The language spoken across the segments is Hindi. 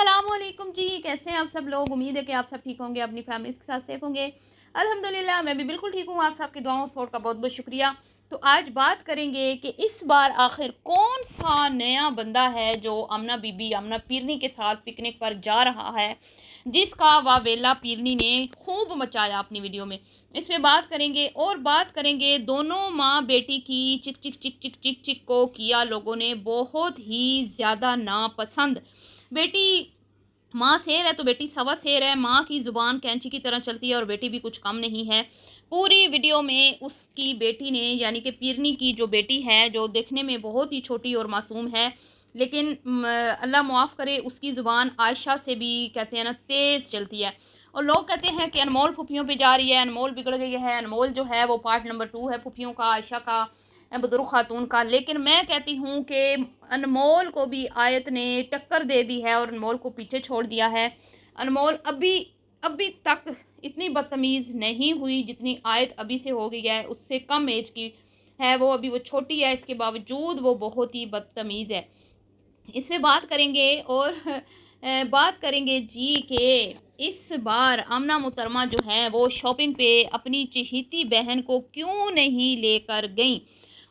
अस्सलामुअलैकुम जी, कैसे हैं आप सब लोग। उम्मीद है कि आप सब ठीक होंगे, अपनी फैमिली के साथ सेफ होंगे। अल्हम्दुलिल्लाह मैं भी बिल्कुल ठीक हूँ। आप सबकी दुआओं सपोर्ट का बहुत बहुत शुक्रिया। तो आज बात करेंगे कि इस बार आखिर कौन सा नया बंदा है जो आमना बीबी आमना पीरनी के साथ पिकनिक पर जा रहा है, जिसका वावेला पीरनी ने खूब मचाया अपनी वीडियो में। इस पे बात करेंगे और बात करेंगे दोनों माँ बेटी की चिक चिक चिक चिक चिक चिक को किया लोगों ने बहुत ही ज़्यादा नापसंद। बेटी माँ शेर है तो बेटी सवा शेर है। माँ की ज़ुबान कैंची की तरह चलती है और बेटी भी कुछ कम नहीं है। पूरी वीडियो में उसकी बेटी ने यानी कि पीरनी की जो बेटी है, जो देखने में बहुत ही छोटी और मासूम है, लेकिन अल्लाह मुआफ़ करे, उसकी ज़ुबान आयशा से भी कहते हैं ना तेज़ चलती है। और लोग कहते हैं कि अनमोल फुफियों पे जा रही है, अनमोल बिगड़ गई है। अनमोल जो है वो पार्ट नंबर 2 है फुफियों का, आयशा का, बुजुर्ग खातून का। लेकिन मैं कहती हूँ कि अनमोल को भी आयत ने टक्कर दे दी है और अनमोल को पीछे छोड़ दिया है। अनमोल अभी अभी तक इतनी बदतमीज़ नहीं हुई जितनी आयत अभी से हो गई है। उससे कम एज की है वो, अभी वो छोटी है, इसके बावजूद वो बहुत ही बदतमीज़ है। इस पे बात करेंगे और बात करेंगे जी कि इस बार आमना मुहतरमा जो है वो शॉपिंग पे अपनी चहेती बहन को क्यों नहीं लेकर गई,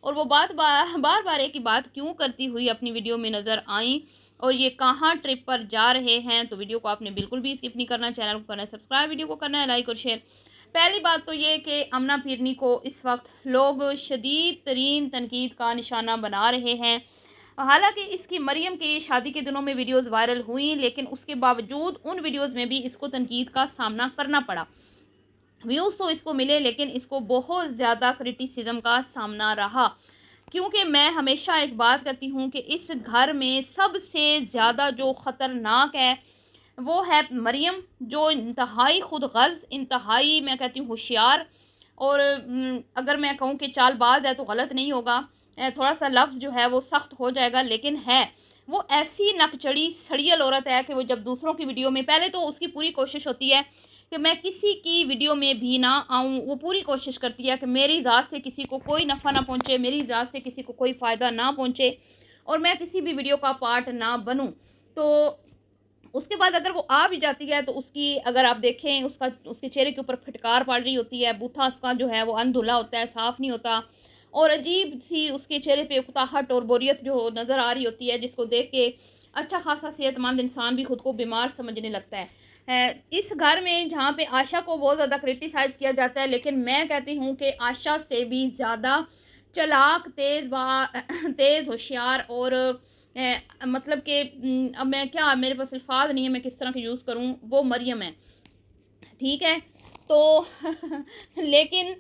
और वो बार बार एक ही बात क्यों करती हुई अपनी वीडियो में नज़र आई, और ये कहाँ ट्रिप पर जा रहे हैं। तो वीडियो को आपने बिल्कुल भी स्किप नहीं करना, चैनल को करना है सब्सक्राइब, वीडियो को करना है लाइक और शेयर। पहली बात तो ये कि आमना पीरनी को इस वक्त लोग शदीद तरीन तनकीद का निशाना बना रहे हैं। हालांकि इसकी मरियम की शादी के दिनों में वीडियोस वायरल हुई, लेकिन उसके बावजूद उन वीडियोस में भी इसको तनकीद का सामना करना पड़ा। व्यूज़ तो इसको मिले, लेकिन इसको बहुत ज़्यादा क्रिटिसिज्म का सामना रहा। क्योंकि मैं हमेशा एक बात करती हूँ कि इस घर में सबसे ज़्यादा जो ख़तरनाक है वो है मरियम, जो इंतहाई खुद गर्ज, इंतहाई मैं कहती हूँ होशियार, और अगर मैं कहूँ कि चालबाज है तो गलत नहीं होगा। थोड़ा सा लफ्ज़ जो है वो सख्त हो जाएगा, लेकिन है वो ऐसी नकचड़ी सड़ियल औरत है कि वो जब दूसरों की वीडियो में, पहले तो उसकी पूरी कोशिश होती है कि मैं किसी की वीडियो में भी ना आऊँ। वो पूरी कोशिश करती है कि मेरी ज़ात से किसी को कोई नफ़ा ना पहुँचे, मेरी ज़ात से किसी को कोई फ़ायदा ना पहुँचे, और मैं किसी भी वीडियो का पार्ट ना बनूँ। तो उसके बाद अगर वो आ भी जाती है तो उसकी, अगर आप देखें, उसके चेहरे के ऊपर फटकार पड़ रही होती है, बूथा उसका जो है वो अनधुला होता है, साफ़ नहीं होता, और अजीब सी उसके चेहरे पे उकताहट और बोरियत जो नज़र आ रही होती है, जिसको देख के अच्छा खासा सेहतमंद इंसान भी खुद को बीमार समझने लगता है। इस घर में जहाँ पे आशा को बहुत ज़्यादा क्रिटिसाइज़ किया जाता है, लेकिन मैं कहती हूँ कि आशा से भी ज़्यादा चालाक, तेज़, होशियार और मतलब कि अब मैं क्या, मेरे पास अल्फाज नहीं है मैं किस तरह के यूज़ करूँ, वो मरियम है। ठीक है, तो लेकिन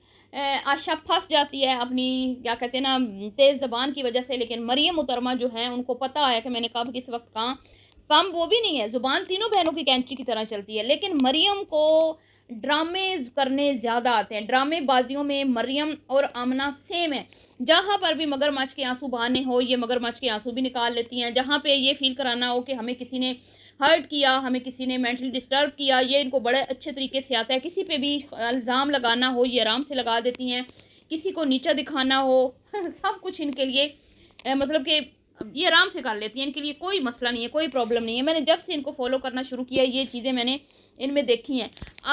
आशा फंस जाती है अपनी, क्या कहते हैं ना, तेज़ ज़बान की वजह से। लेकिन मरियम मुहतरमा जो है उनको पता है कि मैंने कब किस वक्त कहाँ, कम वो भी नहीं है, ज़ुबान तीनों बहनों की कैंची की तरह चलती है। लेकिन मरियम को ड्रामे करने ज़्यादा आते हैं। ड्रामेबाजियों में मरियम और आमना सेम है। जहाँ पर भी मगरमच्छ के आंसू बहाने हो, ये मगरमच्छ के आंसू भी निकाल लेती हैं। जहाँ पे ये फील कराना हो कि हमें किसी ने हर्ट किया, हमें किसी ने मेंटली डिस्टर्ब किया, ये इनको बड़े अच्छे तरीके से आता है। किसी पे भी इल्ज़ाम लगाना हो ये आराम से लगा देती हैं। किसी को नीचा दिखाना हो सब कुछ इनके लिए मतलब कि ये आराम से कर लेती हैं। इनके लिए कोई मसला नहीं है, कोई प्रॉब्लम नहीं है। मैंने जब से इनको फॉलो करना शुरू किया ये चीज़ें मैंने इनमें देखी हैं।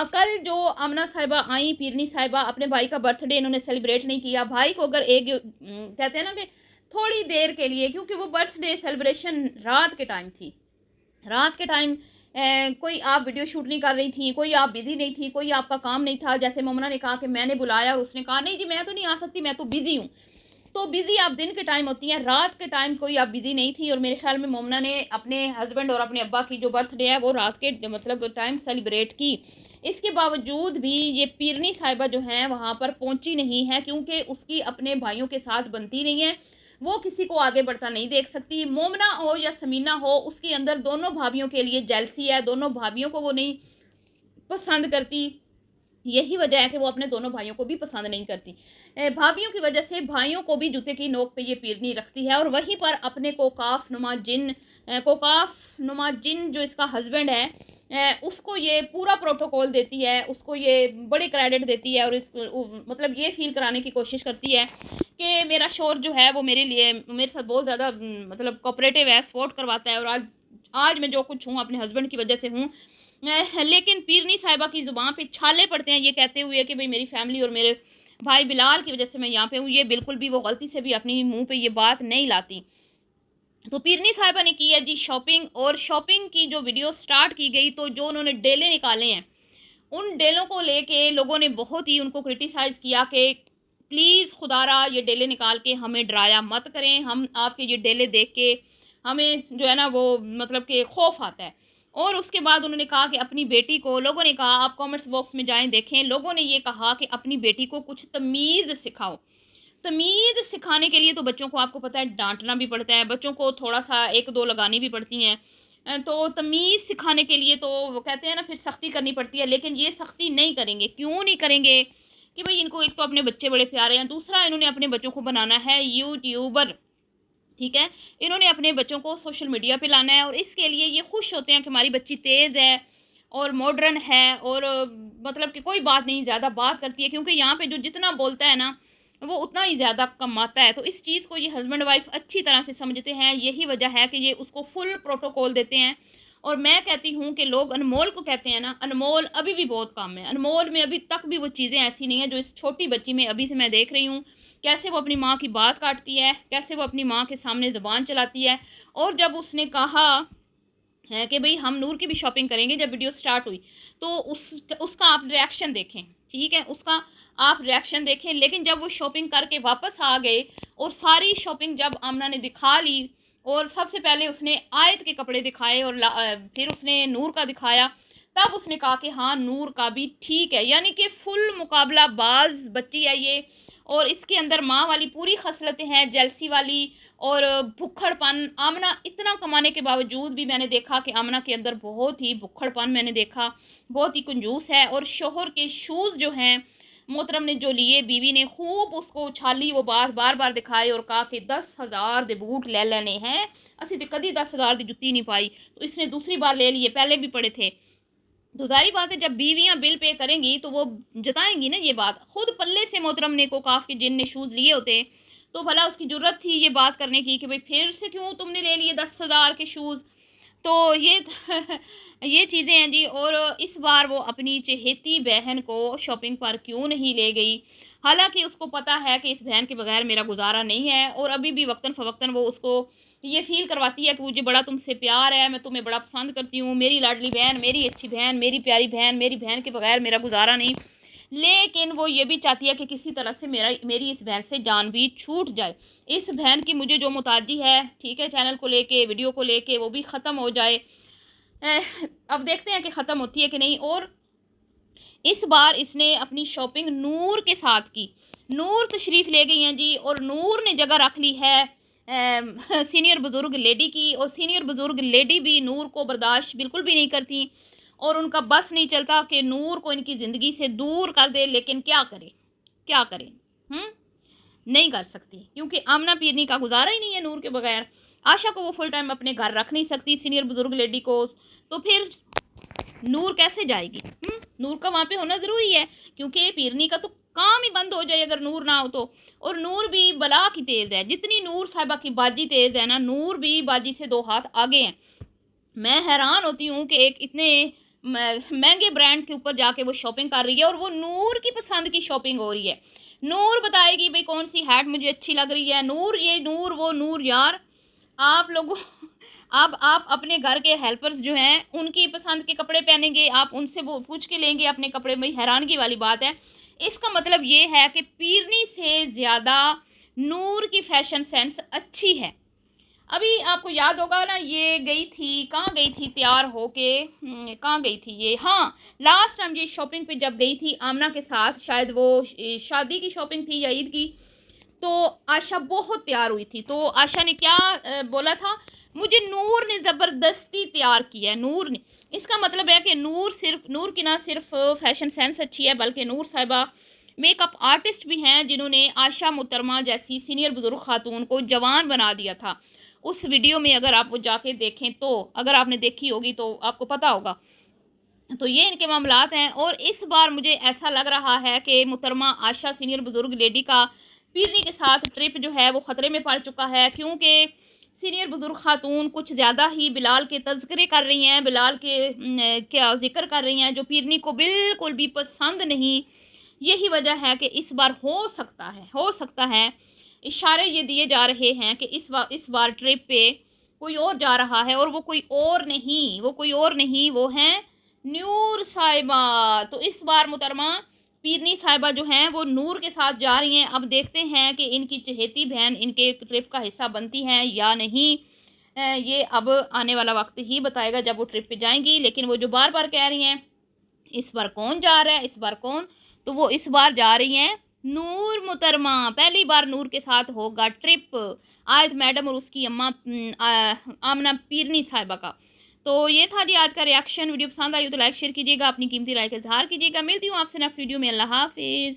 कल जो आमना साहिबा आई, पीरनी साहिबा, अपने भाई का बर्थडे इन्होंने सेलिब्रेट नहीं किया। भाई को अगर एक कहते हैं ना कि थोड़ी देर के लिए, क्योंकि वो बर्थडे सेलिब्रेशन रात के टाइम थी, रात के टाइम कोई आप वीडियो शूट नहीं कर रही थी, कोई आप बिज़ी नहीं थी, कोई आपका काम नहीं था। जैसे मोमना ने कहा कि मैंने बुलाया और उसने कहा नहीं जी मैं तो नहीं आ सकती, मैं तो बिज़ी हूँ। तो बिज़ी आप दिन के टाइम होती हैं, रात के टाइम कोई आप बिज़ी नहीं थी। और मेरे ख्याल में मोमना ने अपने हस्बैंड और अपने अब्बा की जो बर्थडे है वो रात के मतलब टाइम सेलिब्रेट की। इसके बावजूद भी ये पीरनी साहिबा जो हैं वहाँ पर पहुँची नहीं है, क्योंकि उसकी अपने भाइयों के साथ बनती नहीं है। वो किसी को आगे बढ़ता नहीं देख सकती। मोमना हो या समीना हो, उसके अंदर दोनों भाभीियों के लिए जेलसी है, दोनों भाभीियों को वो नहीं पसंद करती। यही वजह है कि वो अपने दोनों भाइयों को भी पसंद नहीं करती। भाभीियों की वजह से भाइयों को भी जूते की नोक पे ये पीरनी रखती है, और वहीं पर अपने कोकाफ नुमा जिन जो इसका हस्बैंड है, उसको ये पूरा प्रोटोकॉल देती है, उसको ये बड़े क्रेडिट देती है, और मतलब ये फील कराने की कोशिश करती है कि मेरा शोहर जो है वो मेरे लिए, मेरे साथ बहुत ज़्यादा मतलब कोऑपरेटिव है, सपोर्ट करवाता है। और आज आज मैं जो कुछ हूँ अपने हस्बैंड की वजह से हूँ। लेकिन पीरनी साहिबा की ज़ुबान पे छाले पड़ते हैं ये कहते हुए कि भाई मेरी फैमिली और मेरे भाई बिलाल की वजह से मैं यहाँ पे हूँ। ये बिल्कुल भी वो गलती से भी अपनी मुँह पे ये बात नहीं लाती। तो पीरनी साहिबा ने की है जी शॉपिंग, और शॉपिंग की जो वीडियो स्टार्ट की गई तो जो उन्होंने डेले निकाले हैं, उन डेलों को लेके लोगों ने बहुत ही उनको क्रिटिसाइज़ किया कि प्लीज़ खुदारा ये डेले निकाल के हमें डराया मत करें, हम आपके ये डेले देख के हमें जो है ना वो मतलब कि खौफ आता है। और उसके बाद उन्होंने कहा कि अपनी बेटी को, लोगों ने कहा, आप कमेंट्स बॉक्स में जाएं देखें, लोगों ने ये कहा कि अपनी बेटी को कुछ तमीज़ सिखाओ। तमीज़ सिखाने के लिए तो बच्चों को आपको पता है डाँटना भी पड़ता है, बच्चों को थोड़ा-सा 1-2 लगानी भी पड़ती हैं। तो तमीज़ सिखाने के लिए तो वो कहते हैं ना फिर सख्ती करनी पड़ती है, लेकिन ये सख्ती नहीं करेंगे। क्यों नहीं करेंगे? कि भई इनको एक तो अपने बच्चे बड़े प्यारे हैं, दूसरा इन्होंने अपने बच्चों को बनाना है यूट्यूबर, ठीक है? इन्होंने अपने बच्चों को सोशल मीडिया पे लाना है और इसके लिए ये खुश होते हैं कि हमारी बच्ची तेज़ है और मॉडर्न है और मतलब कि कोई बात नहीं ज़्यादा बात करती है, क्योंकि यहाँ पे जो जितना बोलता है ना वो उतना ही ज़्यादा कमाता है। तो इस चीज़ को ये हस्बैंड वाइफ अच्छी तरह से समझते हैं, यही वजह है कि ये उसको फुल प्रोटोकॉल देते हैं। और मैं कहती हूँ कि लोग अनमोल को कहते हैं ना, अनमोल अभी भी बहुत कम है। अनमोल में अभी तक भी वो चीज़ें ऐसी नहीं है जो इस छोटी बच्ची में अभी से मैं देख रही हूँ। कैसे वो अपनी माँ की बात काटती है, कैसे वो अपनी माँ के सामने ज़ुबान चलाती है। और जब उसने कहा है कि भई हम नूर की भी शॉपिंग करेंगे, जब वीडियो स्टार्ट हुई तो उसका आप रिएक्शन देखें, ठीक है? उसका आप रिएक्शन देखें। लेकिन जब वो शॉपिंग करके वापस आ गए और सारी शॉपिंग जब आमना ने दिखा ली और सबसे पहले उसने आयत के कपड़े दिखाए और फिर उसने नूर का दिखाया, तब उसने कहा कि हाँ नूर का भी ठीक है। यानी कि फुल मुकाबलाबाज बच्ची है ये, और इसके अंदर माँ वाली पूरी खसलतें हैं, जेलसी वाली और भुक्खड़पन। आमना इतना कमाने के बावजूद भी मैंने देखा कि आमना के अंदर बहुत ही भुक्खड़पन मैंने देखा, बहुत ही कंजूस है। और शोहर के शूज़ जो हैं मोहतरम ने जो लिए, बीवी ने खूब उसको उछाली, वो बार बार दिखाए और कहा कि 10,000 दे बूट ले लेने हैं, असी तो कभी 10,000 की जुत्ती नहीं पाई। तो इसने दूसरी बार ले लिए, पहले भी पड़े थे। तो ज़ाहिर बात है जब बीवियाँ बिल पे करेंगी तो वो जताएँगी ना ये बात। खुद पल्ले से मोहतरम ने कोकाफ के जिन ने शूज़ लिए होते तो भला उसकी ज़रूरत थी ये बात करने की कि भाई फिर से क्यों तुमने ले लिए 10,000 के शूज़। तो ये ये चीज़ें हैं जी। और इस बार वो अपनी चहेती बहन को शॉपिंग पर क्यों नहीं ले गई? हालाँकि उसको पता है कि इस बहन के बगैर मेरा गुज़ारा नहीं है, और अभी भी वक़्तन-फ़वक़्तन वो उसको ये फ़ील करवाती है कि मुझे बड़ा तुमसे प्यार है, मैं तुम्हें बड़ा पसंद करती हूँ, मेरी लाडली बहन, मेरी अच्छी बहन, मेरी प्यारी बहन, मेरी बहन के बगैर मेरा गुज़ारा नहीं। लेकिन वो ये भी चाहती है कि किसी तरह से मेरी इस बहन से जान भी छूट जाए। इस बहन की मुझे जो मुताजी है, ठीक है, चैनल को लेके, वीडियो को लेके, वो भी ख़त्म हो जाए। अ, अब देखते हैं कि ख़त्म होती है कि नहीं। और इस बार इसने अपनी शॉपिंग नूर के साथ की। नूर तशरीफ़ ले गई हैं जी, और नूर ने जगह रख ली है सीनियर बुज़ुर्ग लेडी की, और सीनियर बुज़ुर्ग लेडी भी नूर को बर्दाश्त बिल्कुल भी नहीं करती, और उनका बस नहीं चलता कि नूर को इनकी ज़िंदगी से दूर कर दे। लेकिन क्या करें, क्या करें? हुँ? नहीं कर सकती, क्योंकि आमना पीरनी का गुज़ारा ही नहीं है नूर के बगैर। आशा को वो फुल टाइम अपने घर रख नहीं सकती, सीनियर बुज़ुर्ग लेडी को, तो फिर नूर कैसे जाएगी? नूर का वहाँ पे होना ज़रूरी है, क्योंकि पीरनी का तो काम ही बंद हो जाए अगर नूर ना हो तो। और नूर भी बला की तेज़ है, जितनी नूर साहिबा की बाजी तेज़ है ना, नूर भी बाजी से 2 हाथ आगे हैं। मैं हैरान होती हूँ कि एक इतने महंगे ब्रांड के ऊपर जाके वो शॉपिंग कर रही है, और वो नूर की पसंद की शॉपिंग हो रही है। नूर बताएगी भाई कौन सी हैट मुझे अच्छी लग रही है, नूर ये नूर वो नूर। यार आप लोगों अब आप अपने घर के हेल्पर्स जो हैं उनकी पसंद के कपड़े पहनेंगे, आप उनसे वो पूछ के लेंगे अपने कपड़े में। हैरानगी वाली बात है। इसका मतलब ये है कि पीरनी से ज़्यादा नूर की फ़ैशन सेंस अच्छी है। अभी आपको याद होगा ना, ये गई थी, कहाँ गई थी तैयार होके, कहाँ गई थी ये, हाँ लास्ट टाइम ये शॉपिंग पे जब गई थी आमना के साथ, शायद वो शादी की शॉपिंग थी या ईद की, तो आशा बहुत तैयार हुई थी। तो आशा ने क्या बोला था, मुझे नूर ने ज़बरदस्ती तैयार किया है, नूर ने। इसका मतलब है कि नूर की ना सिर्फ फैशन सेंस अच्छी है, बल्कि नूर साहिबा मेकअप आर्टिस्ट भी हैं, जिन्होंने आशा मुहतरमा जैसी सीनियर बुजुर्ग खातून को जवान बना दिया था। उस वीडियो में अगर आप वो जाके देखें तो, अगर आपने देखी होगी तो आपको पता होगा। तो ये इनके मामलात हैं। और इस बार मुझे ऐसा लग रहा है कि मुहतरमा आशा सीनियर बुजुर्ग लेडी का पीरनी के साथ ट्रिप जो है वो ख़तरे में पड़ चुका है, क्योंकि सीनियर बुज़ुर्ग ख़ातून कुछ ज़्यादा ही बिलाल के तज़किरे कर रही हैं, बिलाल के क्या ज़िक्र कर रही हैं, जो पीरनी को बिल्कुल भी पसंद नहीं। यही वजह है कि इस बार हो सकता है इशारे ये दिए जा रहे हैं कि इस बार ट्रिप पे कोई और जा रहा है, और वो कोई और नहीं, वो हैं नूर साहिबा। तो इस बार मुहतरमा पीरनी साहिबा जो हैं वो नूर के साथ जा रही हैं। अब देखते हैं कि इनकी चहेती बहन इनके ट्रिप का हिस्सा बनती हैं या नहीं। ये अब आने वाला वक्त ही बताएगा जब वो ट्रिप पे जाएंगी। लेकिन वो जो बार बार कह रही हैं इस बार कौन जा रहा है, इस बार कौन, तो वो इस बार जा रही हैं नूर मुहतरमा। पहली बार नूर के साथ होगा ट्रिप आयत मैडम और उसकी अम्मा आमना पीरनी साहिबा का। तो ये था जी आज का रिएक्शन। वीडियो पसंद आई हो तो लाइक शेयर कीजिएगा, अपनी कीमती राय का इजहार कीजिएगा। मिलती हूँ आपसे नेक्स्ट वीडियो में। अल्लाह हाफिज़।